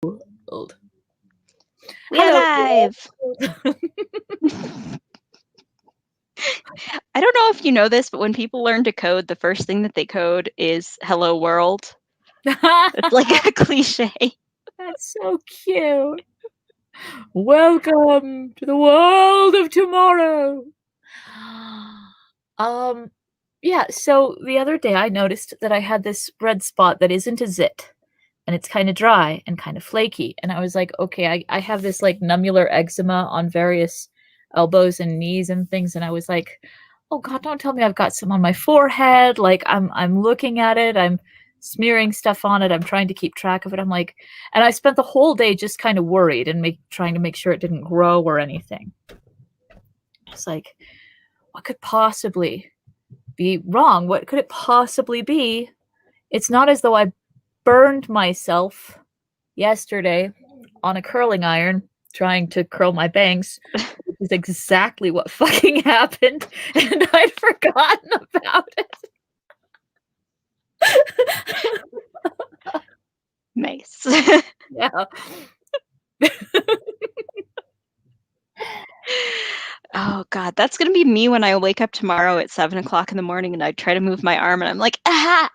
Old. We are Hello. live. I don't know if you know this, but when people learn to code, the first thing that they code is "Hello World." It's like a cliche. That's so cute. Welcome to the world of tomorrow. Yeah, so the other day I noticed that I had this red spot that isn't a zit, and it's kind of dry and kind of flaky. And I was like, okay, I have this like nummular eczema on various elbows and knees and things, and I was like, oh God, don't tell me I've got some on my forehead. Like I'm looking at it, I'm smearing stuff on it, I'm trying to keep track of it. I'm like, and I spent the whole day just kind of worried and trying to make sure it didn't grow or anything. It's like, what could possibly be wrong? What could it possibly be? It's not as though I burned myself yesterday on a curling iron trying to curl my bangs, which is exactly what fucking happened, and I'd forgotten about it. Nice. Yeah. Oh God, that's gonna be me when I wake up tomorrow at 7 o'clock in the morning and I try to move my arm and I'm like, ah.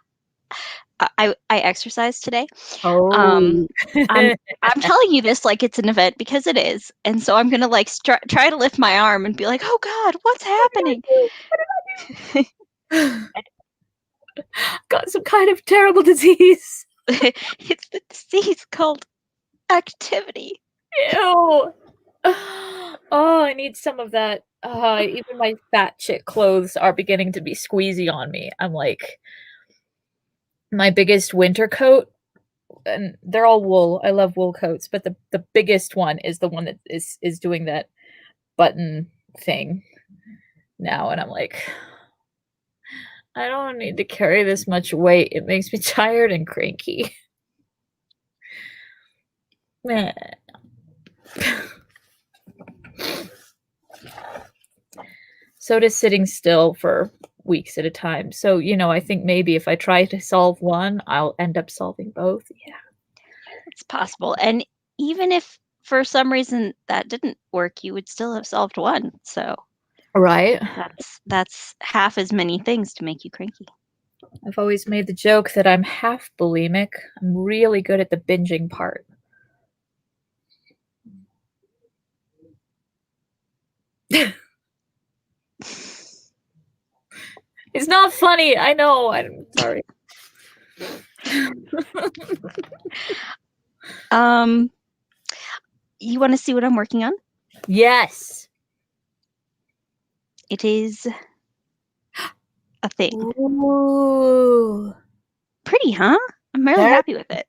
I exercised today. Oh. I'm telling you this like it's an event because it is, and so I'm gonna like try to lift my arm and be like, oh God, what's happening? Got some kind of terrible disease. It's the disease called activity. Ew. Oh, I need some of that. Even my fat chick clothes are beginning to be squeezy on me. I'm like, my biggest winter coat, and they're all wool. I love wool coats, but the biggest one is the one that is doing that button thing now, and I'm like, I don't need to carry this much weight. It makes me tired and cranky. Meh. So does sitting still for weeks at a time. So, I think maybe if I try to solve one, I'll end up solving both. Yeah. It's possible. And even if for some reason that didn't work, you would still have solved one. So Right. that's half as many things to make you cranky. I've always made the joke that I'm half bulimic. I'm really good at the binging part. It's not funny. I know. I'm sorry. You want to see what I'm working on? Yes. It is a thing. Ooh. Pretty, huh? I'm really happy with it.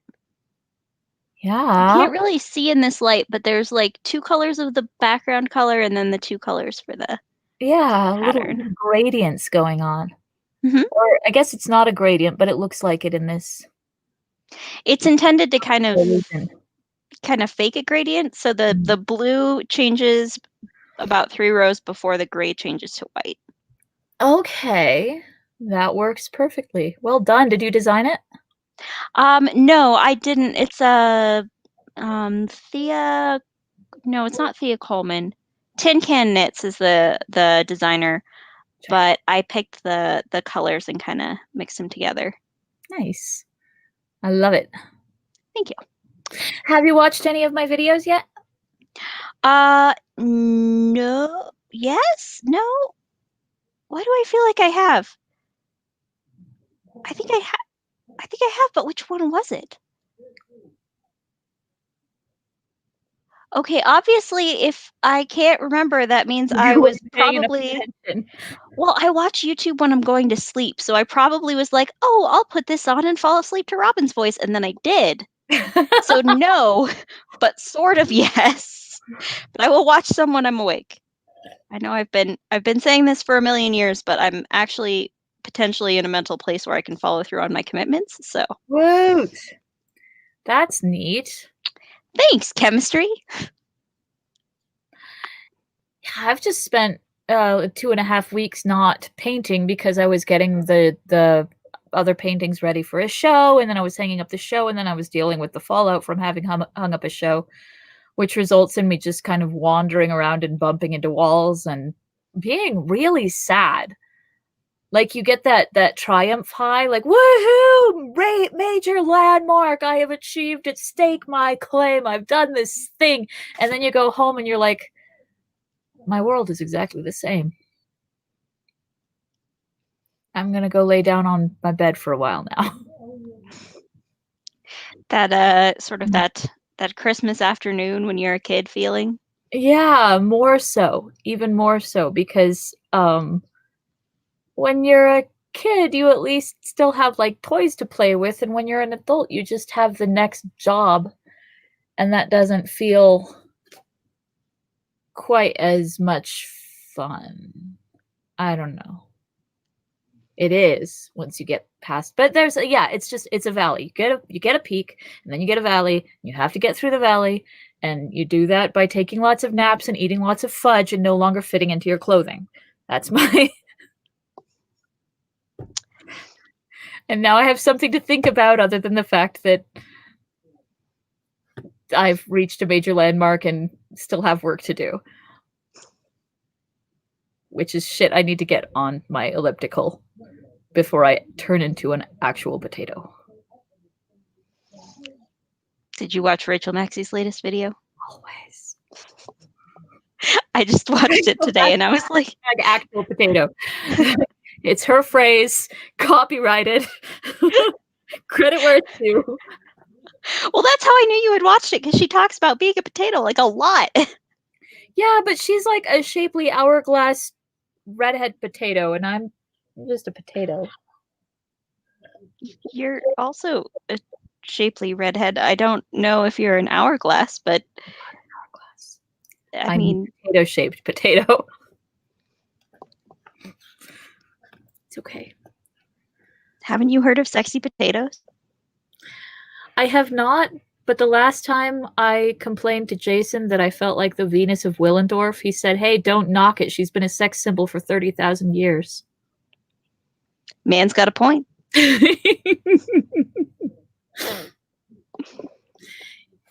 Yeah. You can't really see in this light, but there's like 2 colors of the background color and then the 2 colors for the little pattern. gradients going on. Mhm. Or I guess it's not a gradient, but it looks like it in this. It's intended to kind of illusion. fake a gradient. So the blue changes about 3 rows before the gray changes to white. Okay. That works perfectly. Well done. Did you design it? No, I didn't. It's a Thea. No, it's not Thea Coleman. Tin Can Knits is the designer, but I picked the colors and kind of mixed them together. Nice. I love it. Thank you. Have you watched any of my videos yet? No. Yes? No? Why do I feel like I have? I think I have, but which one was it? Okay, obviously, if I can't remember, that means I was probably... Well, I watch YouTube when I'm going to sleep, so I probably was like, oh, I'll put this on and fall asleep to Robin's voice, and then I did. So no, but sort of yes. But I will watch some when I'm awake. I know I've been saying this for a million years, but I'm actually potentially in a mental place where I can follow through on my commitments, so. Woot! That's neat. Thanks, chemistry. Yeah, I've just spent 2.5 weeks not painting because I was getting the other paintings ready for a show, and then I was hanging up the show, and then I was dealing with the fallout from having hung up a show, which results in me just kind of wandering around and bumping into walls and being really sad. Like, you get that triumph high, like, "Woohoo! Major landmark! I have achieved it! Stake my claim! I've done this thing!" And then you go home and you're like, "My world is exactly the same. I'm gonna go lay down on my bed for a while now." That, sort of that Christmas afternoon when you're a kid feeling? Yeah, more so. Even more so because, when you're a kid, you at least still have, like, toys to play with, and when you're an adult, you just have the next job, and that doesn't feel quite as much fun. I don't know. It is once you get past, but there's a, yeah, it's a valley. You get a peak, and then you get a valley, and you have to get through the valley, and you do that by taking lots of naps and eating lots of fudge and no longer fitting into your clothing. That's my and now I have something to think about other than the fact that I've reached a major landmark and still have work to do. Which is shit I need to get on my elliptical before I turn into an actual potato. Did you watch Rachel Maxey's latest video? Always. I just watched it today and I was like, actual potato. It's her phrase, copyrighted. Credit where it's due. Well, that's how I knew you had watched it, because she talks about being a potato like a lot. Yeah, but she's like a shapely hourglass redhead potato, and I'm just a potato. You're also a shapely redhead. I don't know if you're an hourglass, but I mean, potato-shaped potato. It's okay. Haven't you heard of sexy potatoes? I have not, but the last time I complained to Jason that I felt like the Venus of Willendorf, he said, "Hey, don't knock it. She's been a sex symbol for 30,000 years." Man's got a point.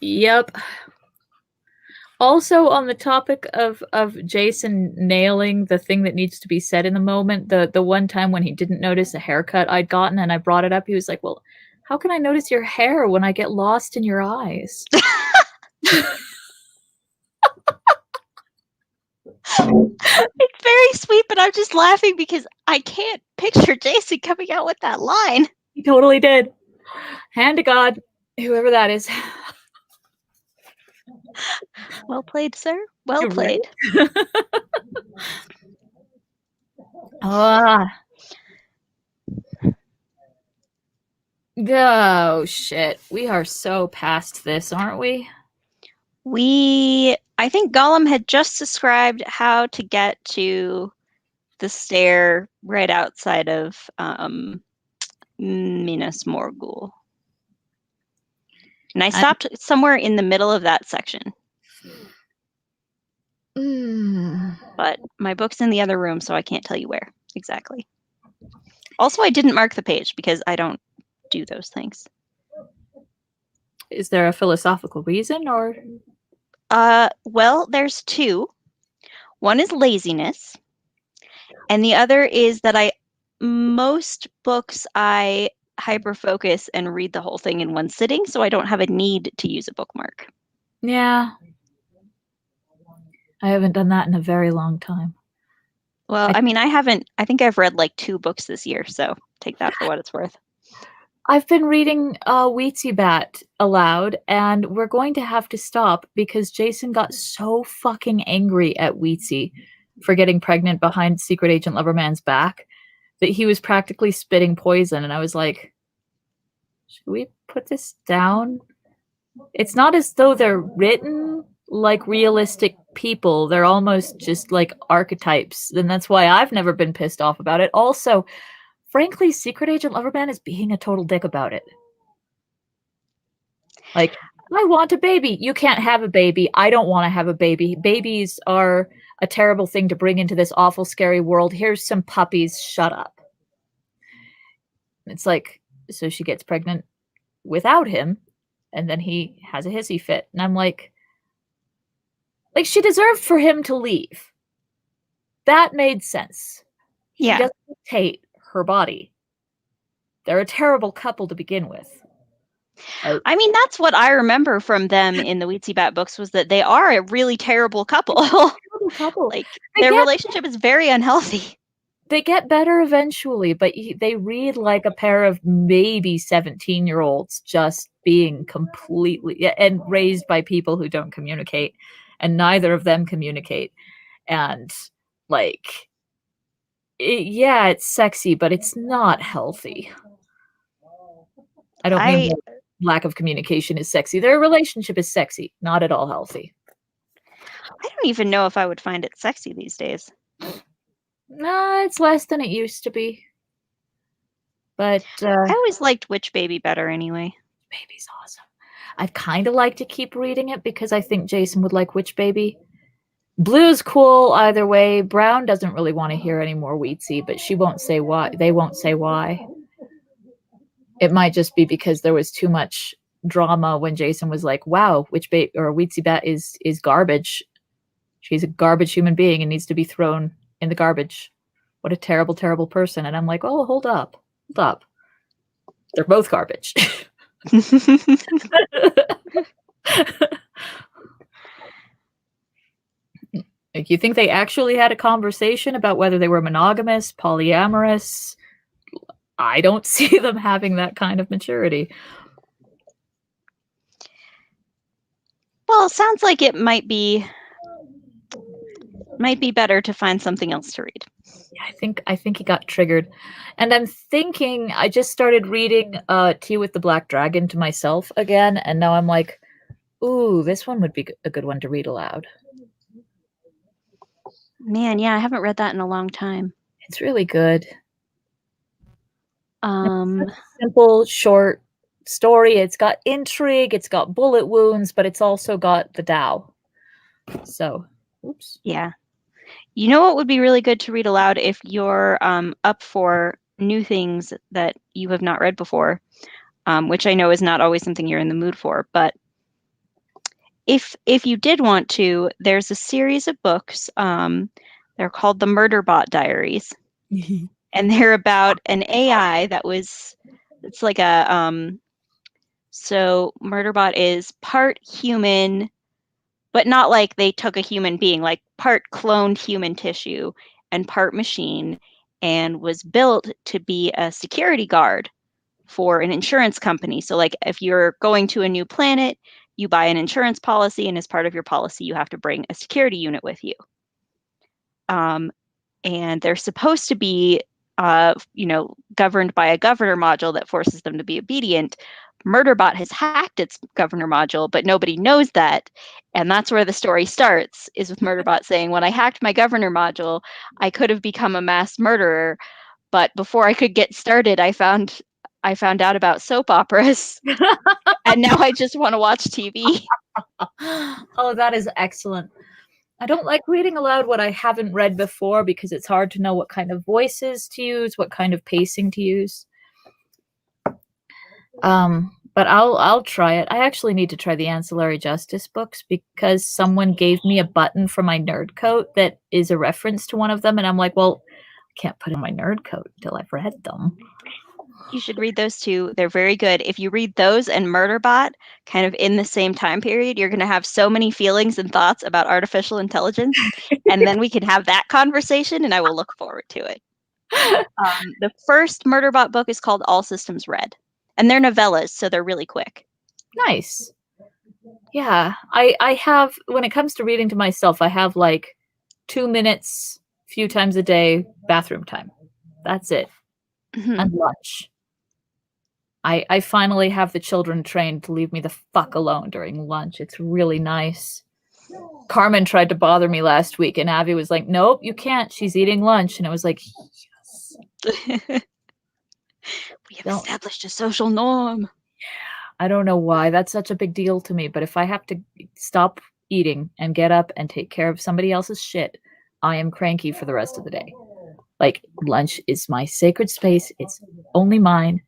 Yep. Also, on the topic of Jason nailing the thing that needs to be said in the moment, the one time when he didn't notice a haircut I'd gotten and I brought it up, he was like, "Well, how can I notice your hair when I get lost in your eyes?" It's very sweet, but I'm just laughing because I can't picture Jason coming out with that line. He totally did. Hand to God, whoever that is. Well played, sir. Well played. Ah. Oh, shit. We are so past this, aren't we? I think Gollum had just described how to get to the stair right outside of Minas Morgul. And I stopped somewhere in the middle of that section. But my book's in the other room, so I can't tell you where exactly. Also, I didn't mark the page because I don't do those things. Is there a philosophical reason, or? Well, there's two. One is laziness, and the other is that most books I hyper-focus and read the whole thing in one sitting, so I don't have a need to use a bookmark. Yeah. I haven't done that in a very long time. Well, I mean, I think I've read like 2 books this year, so take that for what it's worth. I've been reading Weetsy Bat aloud, and we're going to have to stop because Jason got so fucking angry at Weetsy for getting pregnant behind Secret Agent Loverman's back that he was practically spitting poison, and I was like, should we put this down? It's not as though they're written like realistic people. They're almost just like archetypes, and that's why I've never been pissed off about it. Also, frankly, Secret Agent Loverman is being a total dick about it. Like, I want a baby. You can't have a baby. I don't want to have a baby. Babies are a terrible thing to bring into this awful, scary world. Here's some puppies. Shut up. It's like, so she gets pregnant without him, and then he has a hissy fit. And I'm like she deserved for him to leave. That made sense. He Yeah. doesn't dictate her body. They're a terrible couple to begin with. I mean, that's what I remember from them in the Weetzie Bat books, was that they are a really terrible couple. Terrible couple. Like, They their get relationship is very unhealthy. they get better eventually, but they read like a pair of maybe 17-year-olds just being completely and raised by people who don't communicate, and neither of them communicate. And like yeah, it's sexy, but it's not healthy. I don't mean I that lack of communication is sexy. Their relationship is sexy, not at all healthy. I don't even know if I would find it sexy these days. Nah, it's less than it used to be. But I always liked Witch Baby better anyway. Baby's awesome. I'd kind of like to keep reading it because I think Jason would like Witch Baby. Blue's cool either way. Brown doesn't really want to hear any more Wheatsy, but she won't say why. They won't say why. It might just be because there was too much drama when Jason was like, "Wow, Witch Baby or Wheatsy Bat is garbage. She's a garbage human being and needs to be thrown in the garbage. What a terrible, terrible person." And I'm like, "Oh, hold up. Hold up. They're both garbage." Like, you think they actually had a conversation about whether they were monogamous, polyamorous? I don't see them having that kind of maturity. Well, it sounds like it might be better to find something else to read. Yeah, I think he got triggered. And I'm thinking I just started reading Tea with the Black Dragon to myself again, and now I'm like, ooh, this one would be a good one to read aloud. Man, yeah, I haven't read that in a long time. It's really good. Um, Simple, short story. It's got intrigue, it's got bullet wounds, but it's also got the Tao. So, oops. yeah. You know what would be really good to read aloud if you're up for new things that you have not read before, which I know is not always something you're in the mood for, but if you did want to, there's a series of books. They're called the Murderbot Diaries, and they're about an AI that was. It's like a so Murderbot is part human, but not like they took a human being, like part cloned human tissue and part machine, and was built to be a security guard for an insurance company. So like if you're going to a new planet, you buy an insurance policy, and as part of your policy, you have to bring a security unit with you. And they're supposed to be, governed by a governor module that forces them to be obedient. Murderbot has hacked its governor module, but nobody knows that. And that's where the story starts, is with Murderbot saying, when I hacked my governor module, I could have become a mass murderer. But before I could get started, I found out about soap operas. And now I just want to watch TV. Oh, that is excellent. I don't like reading aloud what I haven't read before because it's hard to know what kind of voices to use, what kind of pacing to use. But I'll try it. I actually need to try the Ancillary Justice books because someone gave me a button for my nerd coat that is a reference to one of them, and I'm like, well, I can't put in my nerd coat until I've read them. You should read those two. They're very good. If you read those and Murderbot kind of in the same time period, you're going to have so many feelings and thoughts about artificial intelligence. And then we can have that conversation, and I will look forward to it. The first Murderbot book is called All Systems Red. And they're novellas, so they're really quick. Nice. Yeah, I have, when it comes to reading to myself, I have like 2 minutes, few times a day, bathroom time. That's it. Mm-hmm. And lunch. I finally have the children trained to leave me the fuck alone during lunch. It's really nice. Carmen tried to bother me last week, and Abby was like, nope, you can't. She's eating lunch. And I was like, yes. We have established a social norm. I don't know why that's such a big deal to me, but if I have to stop eating and get up and take care of somebody else's shit, I am cranky for the rest of the day. Like, lunch is my sacred space. It's only mine.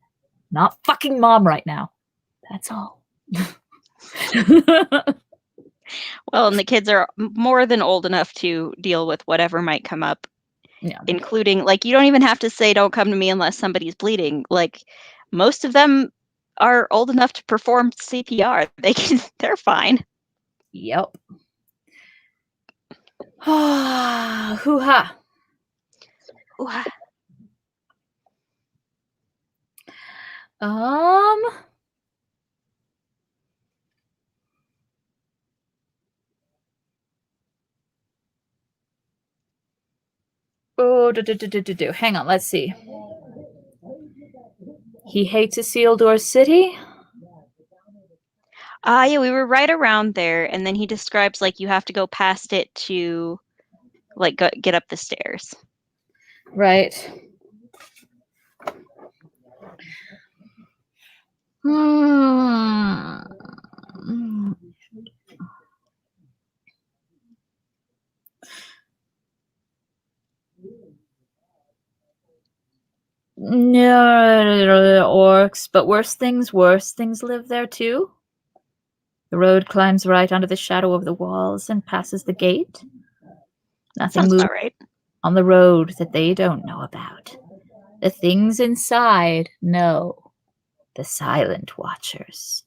Not fucking mom right now. That's all. Well, and the kids are more than old enough to deal with whatever might come up, Yeah. including, like, you don't even have to say, don't come to me unless somebody's bleeding. Like, most of them are old enough to perform CPR. They're fine. Yep. Hoo-ha. Ooh, Um, oh, hang on, let's see. He hates Isildur City? yeah, we were right around there, and then he describes, like, you have to go past it to, like, get up the stairs. Right. Hmm. No, orcs, but worse things live there too. The road climbs right under the shadow of the walls and passes the gate. Nothing Sounds moves about right. on the road that they don't know about. The things inside know. The silent watchers.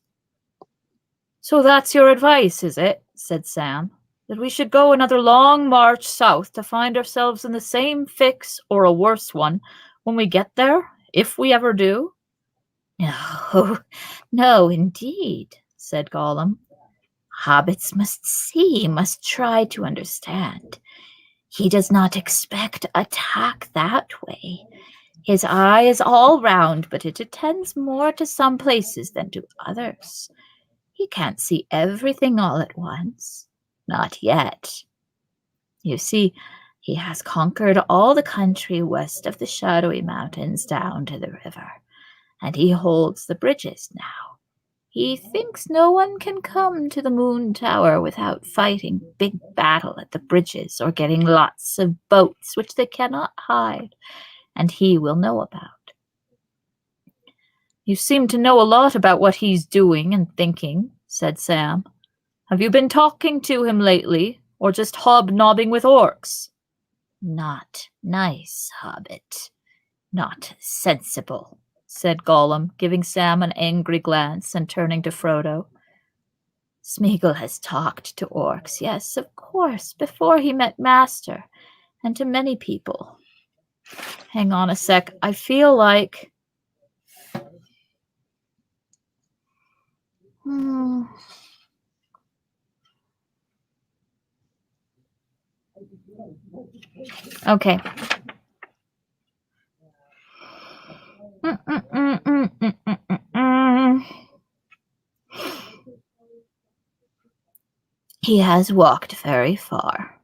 So that's your advice, is it? Said Sam. That we should go another long march south to find ourselves in the same fix or a worse one when we get there, if we ever do? No, no, indeed, said Gollum. Hobbits must see, must try to understand. He does not expect attack that way. His eye is all round, but it attends more to some places than to others. He can't see everything all at once. Not yet. You see, he has conquered all the country west of the Shadowy Mountains down to the river, and he holds the bridges now. He thinks no one can come to the Moon Tower without fighting big battle at the bridges or getting lots of boats which they cannot hide, and he will know about. You seem to know a lot about what he's doing and thinking, said Sam. Have you been talking to him lately, or just hobnobbing with orcs? Not nice, Hobbit. Not sensible, said Gollum, giving Sam an angry glance and turning to Frodo. Smeagol has talked to orcs, yes, of course, before he met Master, and to many people. Hang on a sec, I feel like... Okay. He has walked very far.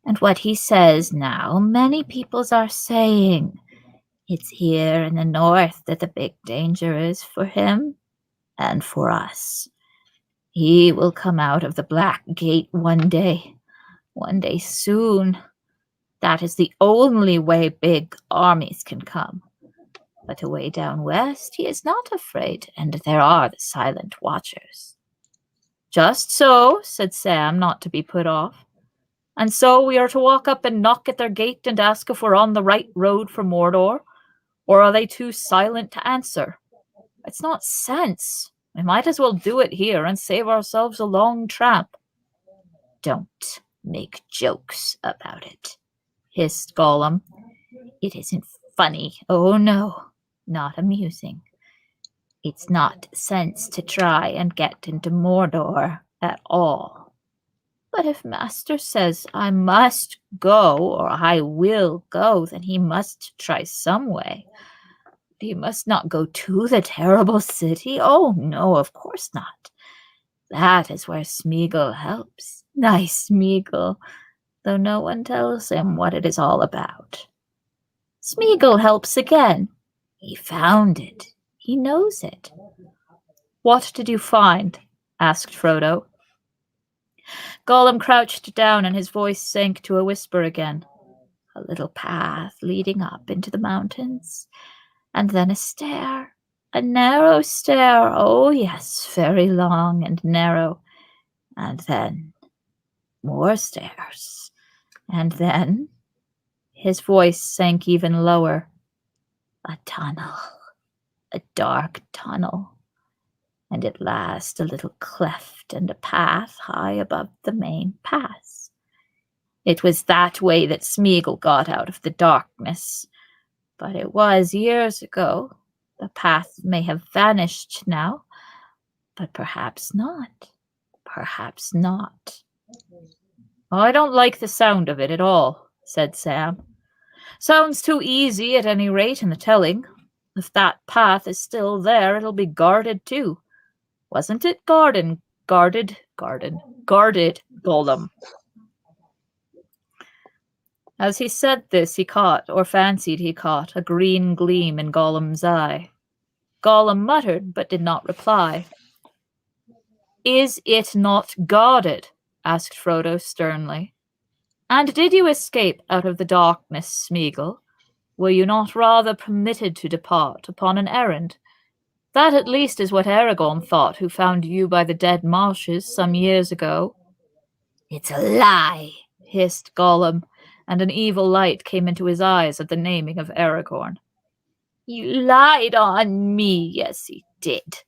And what he says now, many peoples are saying. It's here in the north that the big danger is for him and for us. He will come out of the Black Gate one day soon. That is the only way big armies can come. But away down west, he is not afraid, and there are the silent watchers. Just so, said Sam, not to be put off. And so we are to walk up and knock at their gate and ask if we're on the right road for Mordor? Or are they too silent to answer? It's not sense. We might as well do it here and save ourselves a long tramp. Don't make jokes about it, hissed Gollum. It isn't funny. Oh no, not amusing. It's not sense to try and get into Mordor at all. But if Master says I must go, or I will go, then he must try some way. He must not go to the terrible city. Oh, no, of course not. That is where Smeagol helps. Nice Smeagol, though no one tells him what it is all about. Smeagol helps again. He found it. He knows it. What did you find? Asked Frodo. Gollum crouched down and his voice sank to a whisper again. a little path leading up into the mountains, and then a stair, a narrow stair, oh yes, very long and narrow, and then more stairs, and then his voice sank even lower. A tunnel, a dark tunnel, and at last a little cleft and a path high above the main pass. It was that way that Smeagol got out of the darkness, but it was years ago. The path may have vanished now, but perhaps not. Perhaps not. Oh, I don't like the sound of it at all, said Sam. Sounds too easy at any rate in the telling. If that path is still there, it'll be guarded too. Wasn't it guarded, Gollum? As he said this, he caught, or fancied he caught, a green gleam in Gollum's eye. Gollum muttered, but did not reply. Is it not guarded? Asked Frodo sternly. And did you escape out of the darkness, Smeagol? Were you not rather permitted to depart upon an errand? That at least is what Aragorn thought, who found you by the dead marshes some years ago. It's a lie, hissed Gollum, and an evil light came into his eyes at the naming of Aragorn. You lied on me, yes, he did.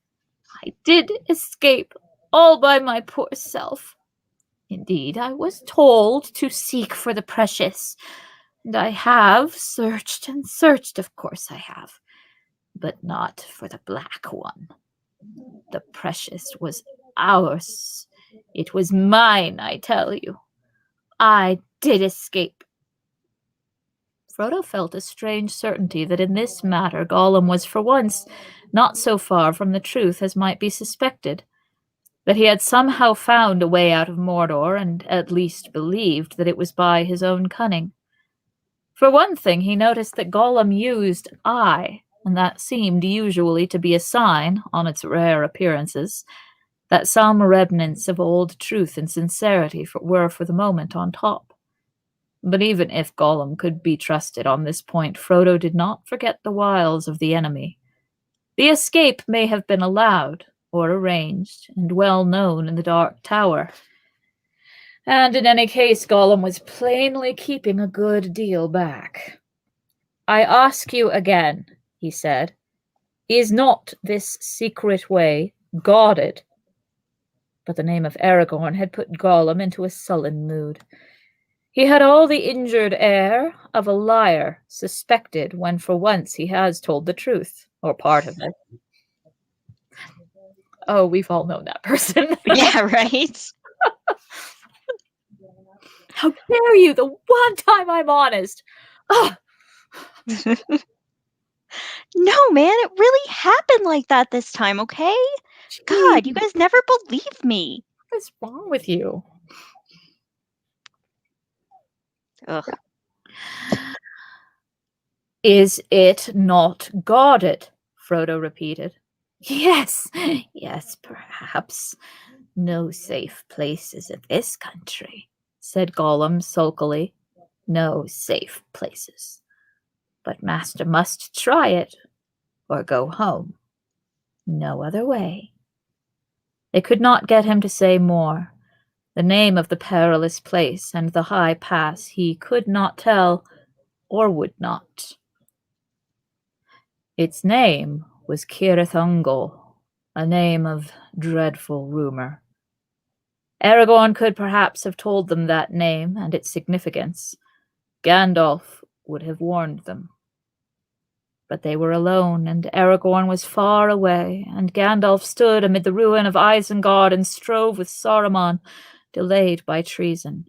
I did escape all by my poor self. Indeed, I was told to seek for the precious, and I have searched and searched, of course I have, but not for the black one. The precious was ours. It was mine, I tell you. I did escape. Frodo felt a strange certainty that in this matter Gollum was for once not so far from the truth as might be suspected, that he had somehow found a way out of Mordor, and at least believed that it was by his own cunning. For one thing, he noticed that Gollum used I, and that seemed usually to be a sign, on its rare appearances, that some remnants of old truth and sincerity were for the moment on top. But even if Gollum could be trusted on this point, Frodo did not forget the wiles of the enemy. The escape may have been allowed, or arranged, and well known in the Dark Tower. And in any case, Gollum was plainly keeping a good deal back. I ask you again, he said, is not this secret way guarded? But the name of Aragorn had put Gollum into a sullen mood. He had all the injured air of a liar, suspected when for once he has told the truth, or part of it. Oh, we've all known that person. Yeah, right? How dare you? The one time I'm honest. Oh. No, man, it really happened like that this time, okay? God, you guys never believe me. What's wrong with you? Ugh. Is it not guarded? Frodo repeated. Yes, yes, perhaps. No safe places in this country, said Gollum sulkily. No safe places. But Master must try it, or go home. No other way. They could not get him to say more. The name of the perilous place and the high pass he could not tell, or would not. Its name was Cirith Ungol, a name of dreadful rumor. Aragorn could perhaps have told them that name and its significance. Gandalf would have warned them. But they were alone, and Aragorn was far away, and Gandalf stood amid the ruin of Isengard and strove with Saruman, delayed by treason.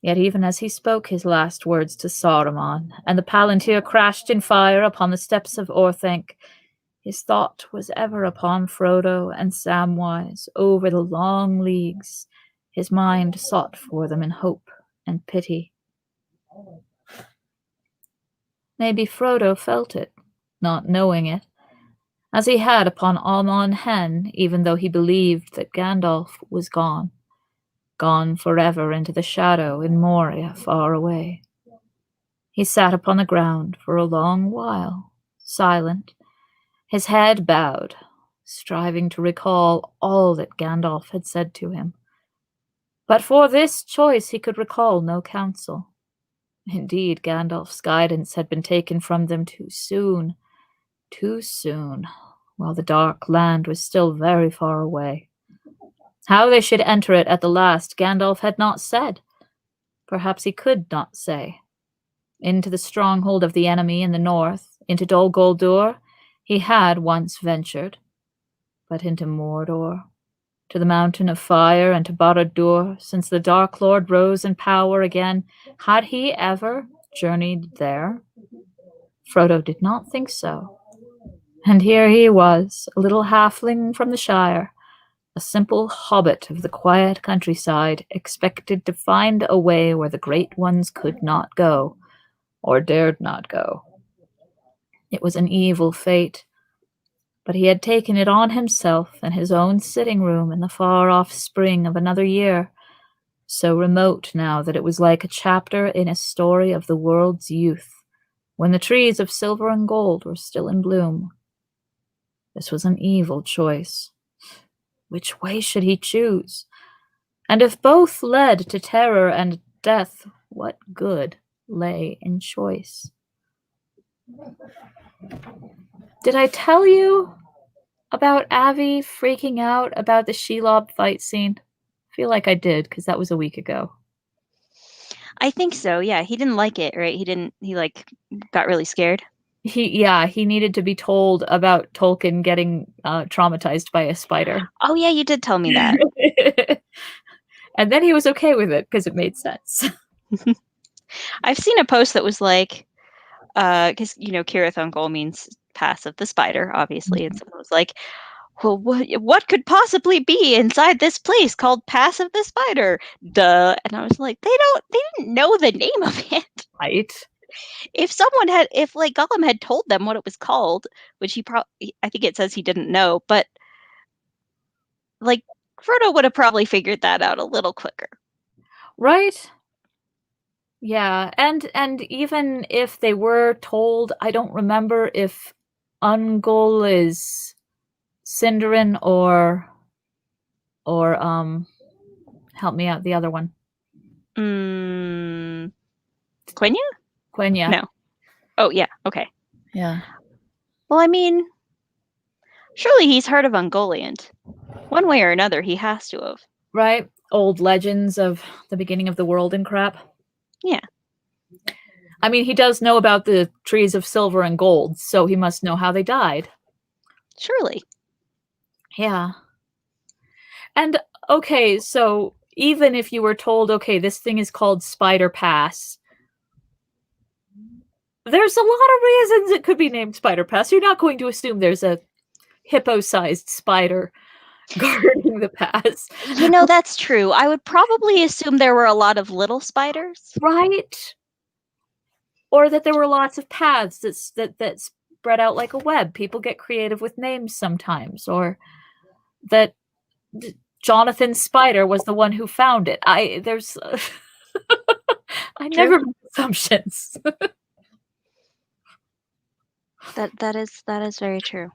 Yet even as he spoke his last words to Saruman, and the Palantir crashed in fire upon the steps of Orthanc, his thought was ever upon Frodo and Samwise over the long leagues. His mind sought for them in hope and pity. Maybe Frodo felt it, not knowing it, as he had upon Amon Hen, even though he believed that Gandalf was gone forever into the shadow in Moria far away. He sat upon the ground for a long while, silent, his head bowed, striving to recall all that Gandalf had said to him. But for this choice he could recall no counsel. Indeed, Gandalf's guidance had been taken from them too soon, while the dark land was still very far away. How they should enter it at the last, Gandalf had not said. Perhaps he could not say. Into the stronghold of the enemy in the north, into Dol Guldur, he had once ventured. But into Mordor, to the Mountain of Fire, and to Barad-dûr, since the Dark Lord rose in power again, had he ever journeyed there? Frodo did not think so. And here he was, a little halfling from the Shire, a simple hobbit of the quiet countryside, expected to find a way where the great ones could not go, or dared not go. It was an evil fate, but he had taken it on himself in his own sitting room in the far-off spring of another year, so remote now that it was like a chapter in a story of the world's youth, when the trees of silver and gold were still in bloom. This was an evil choice. Which way should he choose? And if both led to terror and death, what good lay in choice? Did I tell you about Avi freaking out about the Shelob fight scene? I feel like I did, because that was a week ago. I think so, yeah. He didn't like it, right? He got really scared. He needed to be told about Tolkien getting traumatized by a spider. Oh, yeah, you did tell me that. And then he was okay with it, because it made sense. I've seen a post that was like, because, Cirith Ungol means pass of the spider, obviously, and someone was like, well, what could possibly be inside this place called Pass of the Spider? Duh. And I was like, they didn't know the name of it. Right. If Gollum had told them what it was called, which I think it says he didn't know, but Frodo would have probably figured that out a little quicker. Right. Yeah, and even if they were told, I don't remember if Ungol is Sindarin or help me out, the other one. Quenya? Quenya. No. Oh, yeah, okay. Yeah. Well, I mean, surely he's heard of Ungoliant. One way or another, he has to have. Right? Old legends of the beginning of the world and crap. Yeah. I mean, he does know about the trees of silver and gold, so he must know how they died. Surely. Yeah. And, okay, so even if you were told, okay, this thing is called Spider Pass, there's a lot of reasons it could be named Spider Pass. You're not going to assume there's a hippo-sized spider guarding the pass. That's true. I would probably assume there were a lot of little spiders. Right? Or that there were lots of paths that spread out like a web. People get creative with names sometimes. Or that Jonathan Spider was the one who found it. I never make assumptions. That is very true.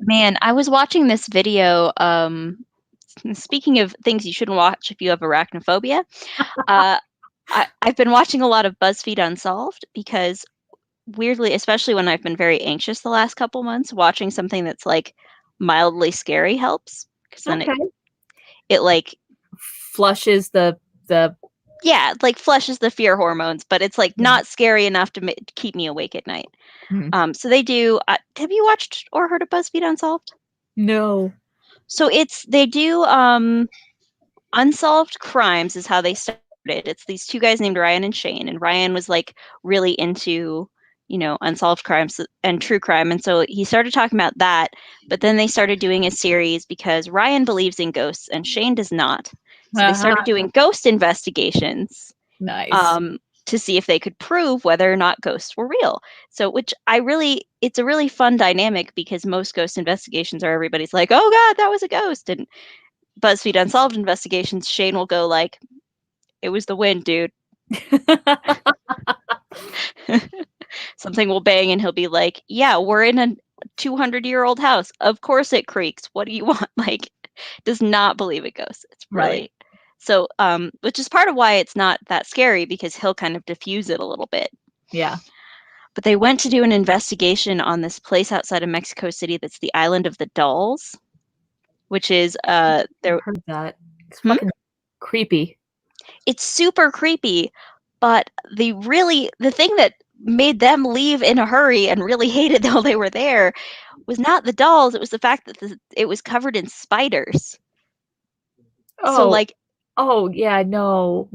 Man, I was watching this video. Speaking of things you shouldn't watch if you have arachnophobia, I've been watching a lot of BuzzFeed Unsolved because, weirdly, especially when I've been very anxious the last couple months, watching something that's like mildly scary helps, because then it flushes the flushes the fear hormones, but it's not scary enough to keep me awake at night. Mm-hmm. So they do. Have you watched or heard of BuzzFeed Unsolved? No. So they do unsolved crimes is how they started. It's these two guys named Ryan and Shane, and Ryan was really into unsolved crimes and true crime, and so he started talking about that. But then they started doing a series because Ryan believes in ghosts and Shane does not. So they started doing ghost investigations. Nice. To see if they could prove whether or not ghosts were real. So, it's a really fun dynamic because most ghost investigations are everybody's like, oh God, that was a ghost. And BuzzFeed Unsolved investigations, Shane will go like, it was the wind, dude. Something will bang and he'll be like, yeah, we're in a 200-year-old house. Of course it creaks. What do you want? Like, does not believe it ghosts. It's Right. really so, which is part of why it's not that scary because he'll kind of diffuse it a little bit. Yeah. But they went to do an investigation on this place outside of Mexico City that's the Island of the Dolls, which is I've there. heard that. It's Hmm? fucking creepy. It's super creepy, but the thing that made them leave in a hurry and really hated while they were there was not the dolls, it was the fact that it was covered in spiders. So Oh. like Oh, yeah, no.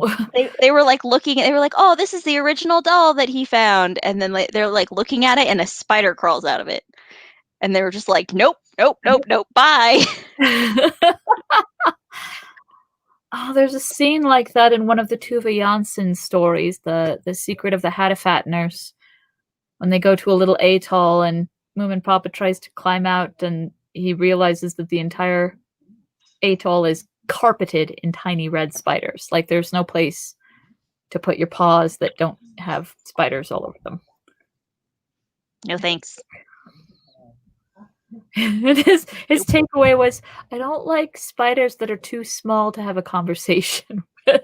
they were like looking, they were like, "Oh, this is the original doll that he found." And then like, they're like looking at it and a spider crawls out of it. And they were just like, "Nope, nope, nope, nope, bye." Oh, there's a scene like that in one of the Tuva Janssen stories, the Secret of the Hattifatners, when they go to a little atoll and Moomin Papa tries to climb out and he realizes that the entire atoll is carpeted in tiny red spiders. Like there's no place to put your paws that don't have spiders all over them. No thanks. His Nope. takeaway was, I don't like spiders that are too small to have a conversation with.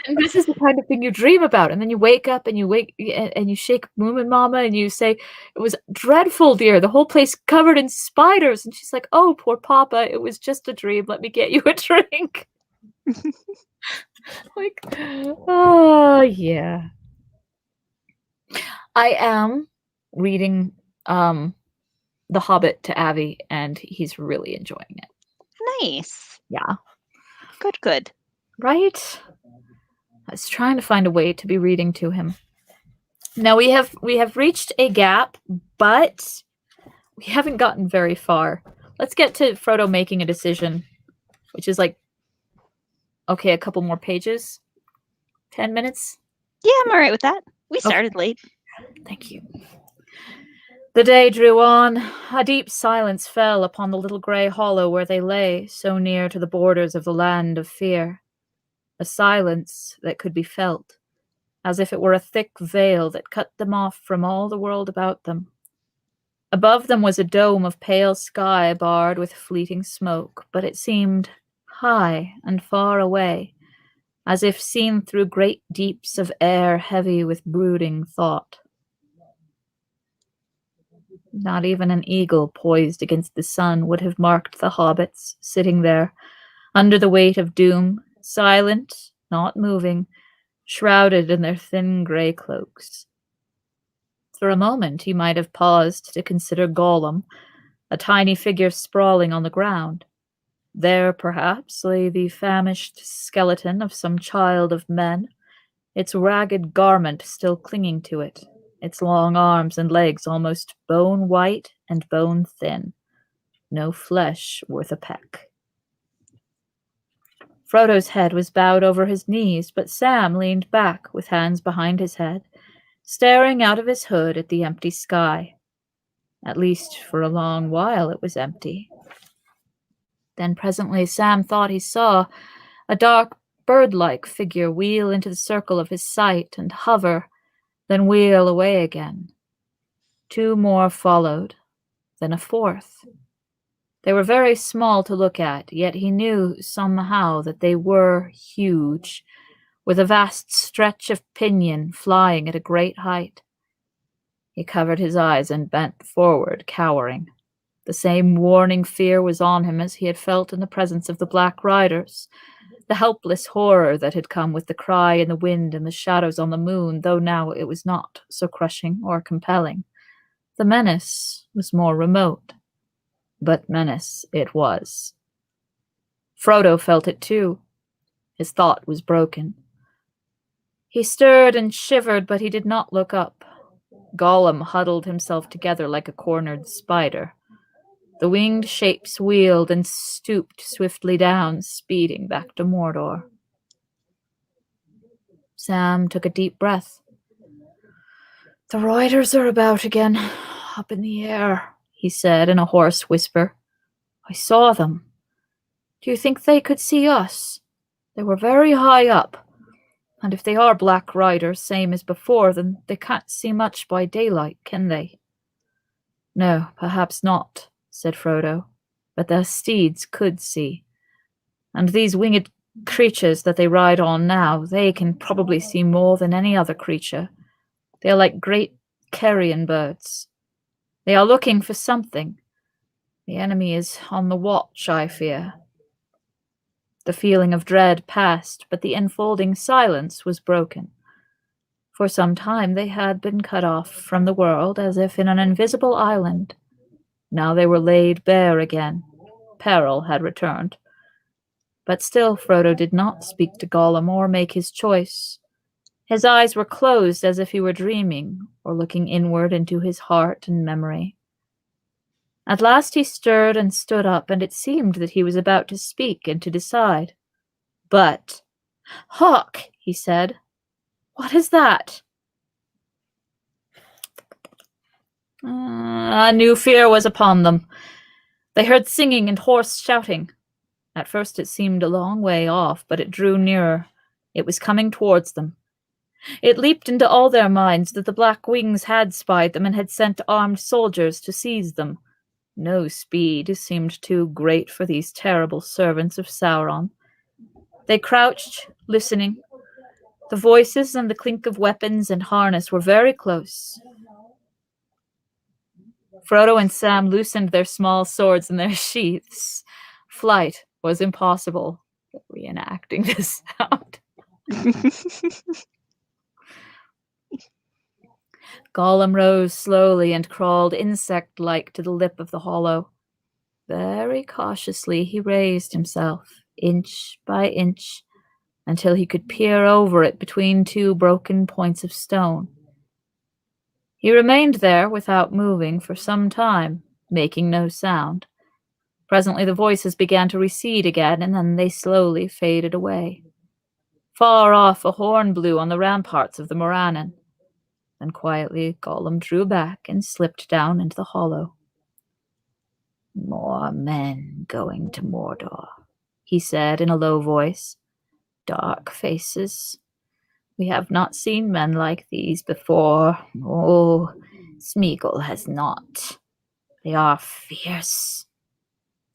And this is the kind of thing you dream about, and then you wake up and you shake Moomin Mama and you say, "It was dreadful, dear. The whole place covered in spiders." And she's like, "Oh, poor Papa. It was just a dream. Let me get you a drink." Like, oh yeah. I am reading The Hobbit to Avi, and he's really enjoying it. Nice. Yeah. Good, good. Right? I was trying to find a way to be reading to him. Now we have reached a gap, but we haven't gotten very far. Let's get to Frodo making a decision, which is like, okay, a couple more pages. 10 minutes? Yeah, I'm all right with that. We Okay. started late. Thank you. The day drew on. A deep silence fell upon the little grey hollow where they lay, so near to the borders of the land of fear. A silence that could be felt, as if it were a thick veil that cut them off from all the world about them. Above them was a dome of pale sky barred with fleeting smoke, but it seemed high and far away, as if seen through great deeps of air heavy with brooding thought. Not even an eagle poised against the sun would have marked the hobbits sitting there, under the weight of doom, silent, not moving, shrouded in their thin grey cloaks. For a moment he might have paused to consider Gollum, a tiny figure sprawling on the ground. There, perhaps, lay the famished skeleton of some child of men, its ragged garment still clinging to it, its long arms and legs almost bone-white and bone-thin. No flesh worth a peck. Frodo's head was bowed over his knees, but Sam leaned back with hands behind his head, staring out of his hood at the empty sky. At least for a long while it was empty. Then presently Sam thought he saw a dark bird-like figure wheel into the circle of his sight and hover, then wheel away again. Two more followed, then a fourth. They were very small to look at, yet he knew somehow that they were huge, with a vast stretch of pinion flying at a great height. He covered his eyes and bent forward, cowering. The same warning fear was on him as he had felt in the presence of the Black Riders, the helpless horror that had come with the cry in the wind and the shadows on the moon, though now it was not so crushing or compelling. The menace was more remote, but menace it was. Frodo felt it too. His thought was broken. He stirred and shivered, but he did not look up. Gollum huddled himself together like a cornered spider. The winged shapes wheeled and stooped swiftly down, speeding back to Mordor. Sam took a deep breath. "The riders are about again, up in the air," he said in a hoarse whisper. "I saw them. Do you think they could see us?" They were very high up, and if they are black riders, same as before, then they can't see much by daylight, can they? No, perhaps not, said Frodo, but their steeds could see. And these winged creatures that they ride on now, they can probably see more than any other creature. They are like great carrion birds. They are looking for something. The enemy is on the watch, I fear. The feeling of dread passed, but the enfolding silence was broken. For some time they had been cut off from the world as if in an invisible island. Now they were laid bare again. Peril had returned. But still Frodo did not speak to Gollum or make his choice. His eyes were closed as if he were dreaming, or looking inward into his heart and memory. At last he stirred and stood up, and it seemed that he was about to speak and to decide. But, "Hark," he said. "What is that?" A new fear was upon them. They heard singing and hoarse shouting. At first it seemed a long way off, but it drew nearer. It was coming towards them. It leaped into all their minds that the Black Wings had spied them and had sent armed soldiers to seize them. No speed seemed too great for these terrible servants of Sauron. They crouched, listening. The voices and the clink of weapons and harness were very close. Frodo and Sam loosened their small swords in their sheaths. Flight was impossible. Reenacting this sound. Gollum rose slowly and crawled insect-like to the lip of the hollow. Very cautiously he raised himself, inch by inch, until he could peer over it between two broken points of stone. He remained there without moving for some time, making no sound. Presently the voices began to recede again, and then they slowly faded away. Far off a horn blew on the ramparts of the Morannon. Then quietly Gollum drew back and slipped down into the hollow. "More men going to Mordor," he said in a low voice. "Dark faces. We have not seen men like these before. Oh, Smeagol has not. They are fierce.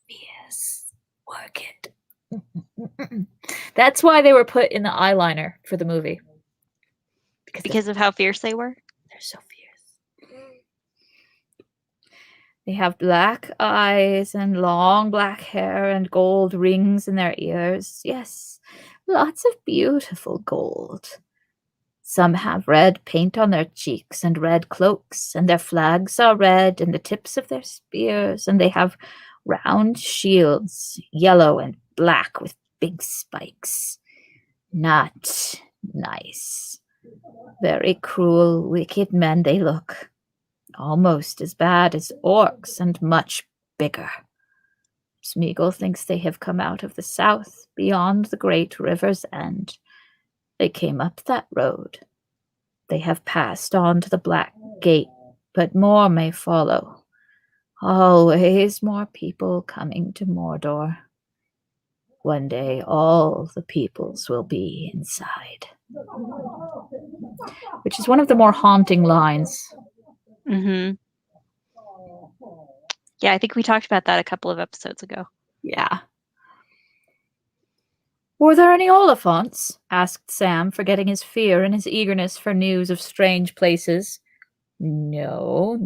Fierce. Work it." That's why they were put in the eyeliner for the movie. Because of how fierce they were? They're so fierce. They have black eyes and long black hair and gold rings in their ears. Yes, lots of beautiful gold. Some have red paint on their cheeks and red cloaks, and their flags are red, and the tips of their spears, and they have round shields, yellow and black with big spikes. Not nice. Very cruel, wicked men they look. Almost as bad as orcs and much bigger. Smeagol thinks they have come out of the south, beyond the great river's end. They came up that road. They have passed on to the Black Gate, but more may follow. Always more people coming to Mordor. One day all the peoples will be inside. Which is one of the more haunting lines. Mm-hmm. Yeah, I think we talked about that a couple of episodes ago. Yeah. "Were there any Oliphants?" asked Sam, forgetting his fear in his eagerness for news of strange places. No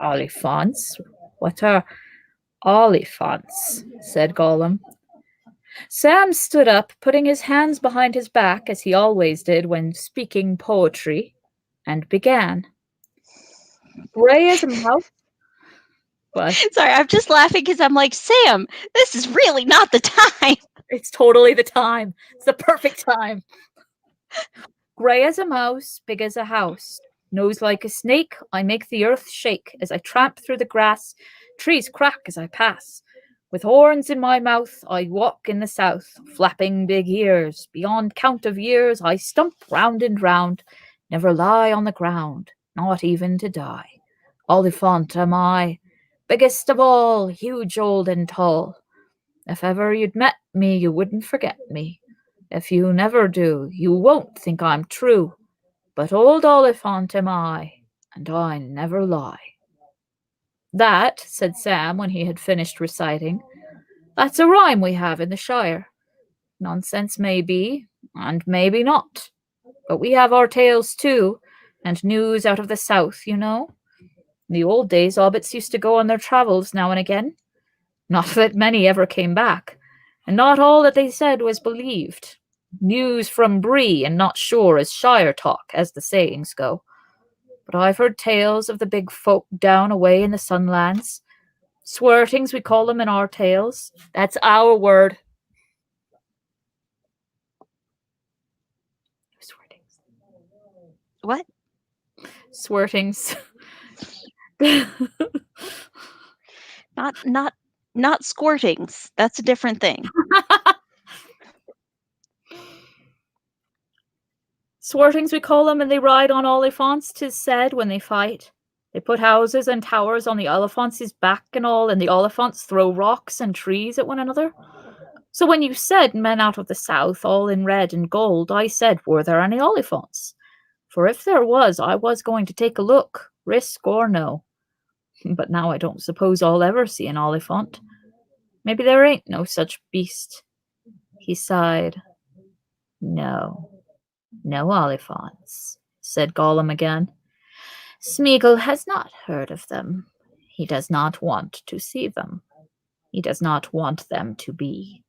Oliphants. What are Oliphants?" said Gollum. Sam stood up, putting his hands behind his back, as he always did when speaking poetry, and began. "Grey as a mouse." What? Sorry, I'm just laughing because I'm like, Sam, this is really not the time. It's totally the time. It's the perfect time. "Grey as a mouse, big as a house. Nose like a snake, I make the earth shake. As I tramp through the grass, trees crack as I pass. With horns in my mouth, I walk in the south, flapping big ears. Beyond count of years, I stump round and round, never lie on the ground, not even to die. Oliphant am I, biggest of all, huge, old, and tall. If ever you'd met me, you wouldn't forget me. If you never do, you won't think I'm true. But old Oliphant am I, and I never lie. That, said Sam when he had finished reciting, that's a rhyme we have in the Shire. Nonsense maybe, and maybe not. But we have our tales too, and news out of the south, you know. In the old days, hobbits used to go on their travels now and again. Not that many ever came back, and not all that they said was believed. News from Bree, and not sure as Shire talk, as the sayings go. But I've heard tales of the big folk down away in the Sunlands. Swertings, we call them in our tales. That's our word. Swertings. What? Swertings. Not squirtings. That's a different thing. Swertings we call them, and they ride on Oliphants, 'tis said, when they fight. They put houses and towers on the Oliphants' back and all, and the Oliphants throw rocks and trees at one another. So when you said men out of the south, all in red and gold, I said, were there any Oliphants? For if there was, I was going to take a look, risk or no. But now I don't suppose I'll ever see an Oliphant. Maybe there ain't no such beast. He sighed. No. No Oliphants, said Gollum again. Smeagol has not heard of them. He does not want to see them. He does not want them to be.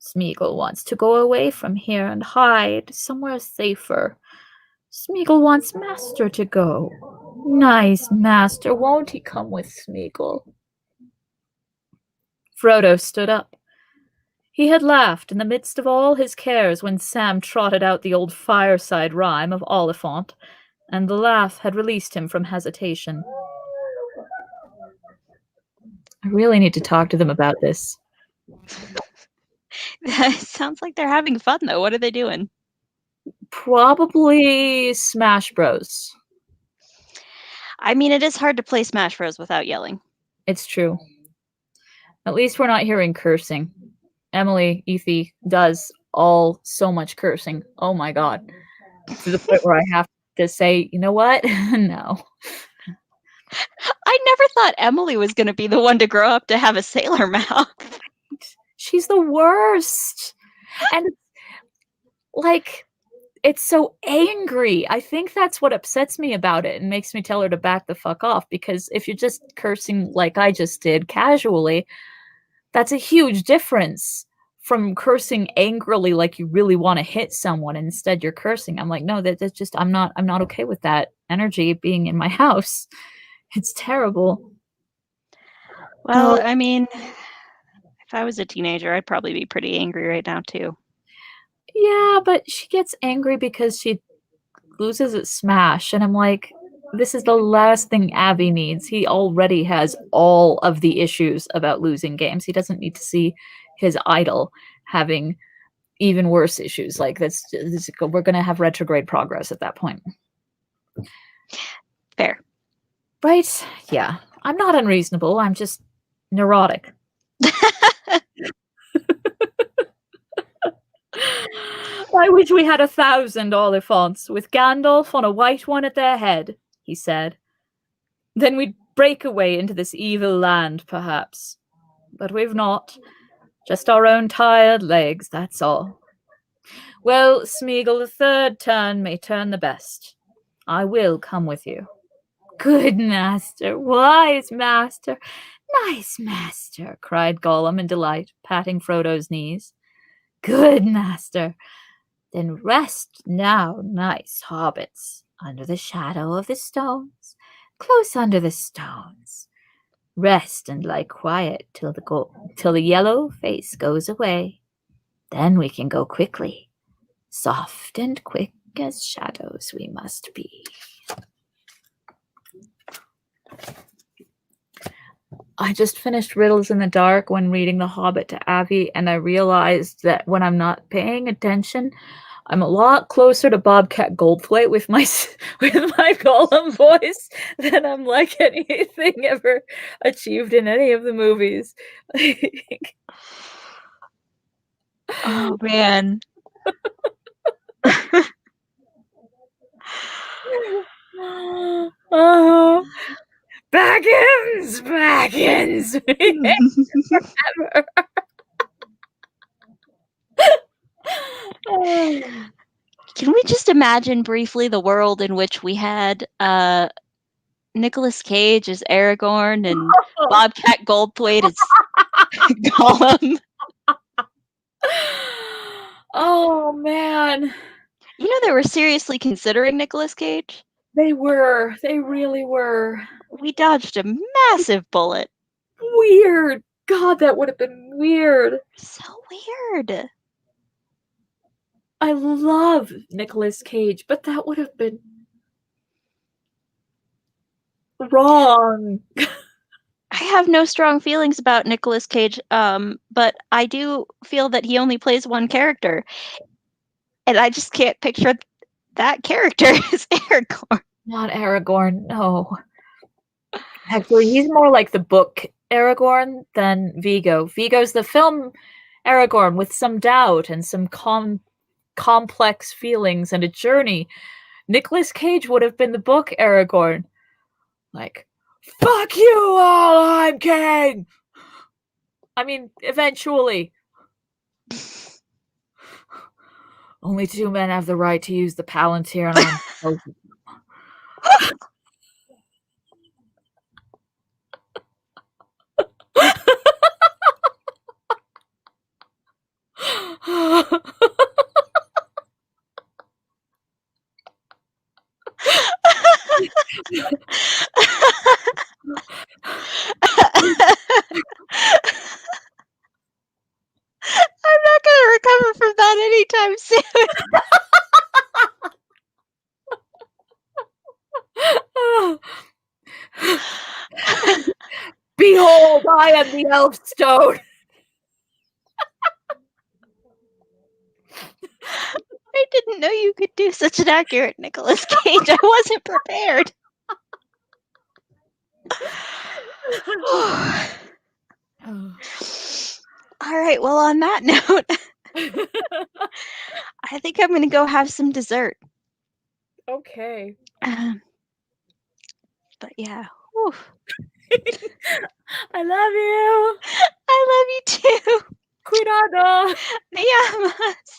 Smeagol wants to go away from here and hide somewhere safer. Smeagol wants Master to go. Nice Master, won't he come with Smeagol? Frodo stood up. He had laughed in the midst of all his cares when Sam trotted out the old fireside rhyme of Oliphant, and the laugh had released him from hesitation. I really need to talk to them about this. Sounds like they're having fun, though. What are they doing? Probably Smash Bros. I mean, it is hard to play Smash Bros. Without yelling. It's true. At least we're not hearing cursing. Emily, Ethy, does all so much cursing. Oh my god. To the point where I have to say, you know what? No. I never thought Emily was going to be the one to grow up to have a sailor mouth. She's the worst. And like, it's so angry. I think that's what upsets me about it and makes me tell her to back the fuck off, because if you're just cursing like I just did casually, that's a huge difference from cursing angrily like you really want to hit someone and instead you're cursing. I'm like, no, that's just I'm not okay with that energy being in my house. It's terrible. Well, I mean, if I was a teenager, I'd probably be pretty angry right now too. Yeah, but she gets angry because she loses at Smash, and I'm like, this is the last thing Abby needs. He already has all of the issues about losing games. He doesn't need to see his idol having even worse issues. Like we're going to have retrograde progress at that point. Fair. Right? Yeah. I'm not unreasonable. I'm just neurotic. I wish we had 1,000 Oliphants, with Gandalf on a white one at their head, he said. Then we'd break away into this evil land, perhaps. But we've not. Just our own tired legs, that's all. Well, Smeagol, the third turn may turn the best. I will come with you. Good master, wise master, nice master, cried Gollum in delight, patting Frodo's knees. Good master. Then rest now, nice hobbits, under the shadow of the stones, close under the stones. Rest and lie quiet till the yellow face goes away. Then we can go quickly. Soft and quick as shadows we must be. I just finished Riddles in the Dark when reading The Hobbit to Avi, and I realized that when I'm not paying attention, I'm a lot closer to Bobcat Goldthwait with my Gollum voice than I'm like anything ever achieved in any of the movies. Oh man, Oh, Baggins! Baggins! Oh. Can we just imagine briefly the world in which we had Nicolas Cage as Aragorn and Bobcat Goldthwait as Gollum? Oh, man. You know they were seriously considering Nicolas Cage? They were. They really were. We dodged a massive bullet. Weird. God, that would have been weird. So weird. I love Nicolas Cage, but that would have been wrong. I have no strong feelings about Nicolas Cage, but I do feel that he only plays one character. And I just can't picture that character as Aragorn. Not Aragorn, no. Actually, he's more like the book Aragorn than Vigo. Vigo's the film Aragorn with some doubt and some complex feelings and a journey. Nicolas Cage would have been the book Aragorn. Like, fuck you all, I'm king! I mean, eventually. Only two men have the right to use the Palantir, and I'm I'm not gonna recover from that anytime soon. Behold, I am the elf stone. I didn't know you could do such an accurate Nicolas Cage. I wasn't prepared. All right, well, on that note, I think I'm going to go have some dessert. Okay. But yeah. Whew. I love you. I love you too. Cuidado. Me amas.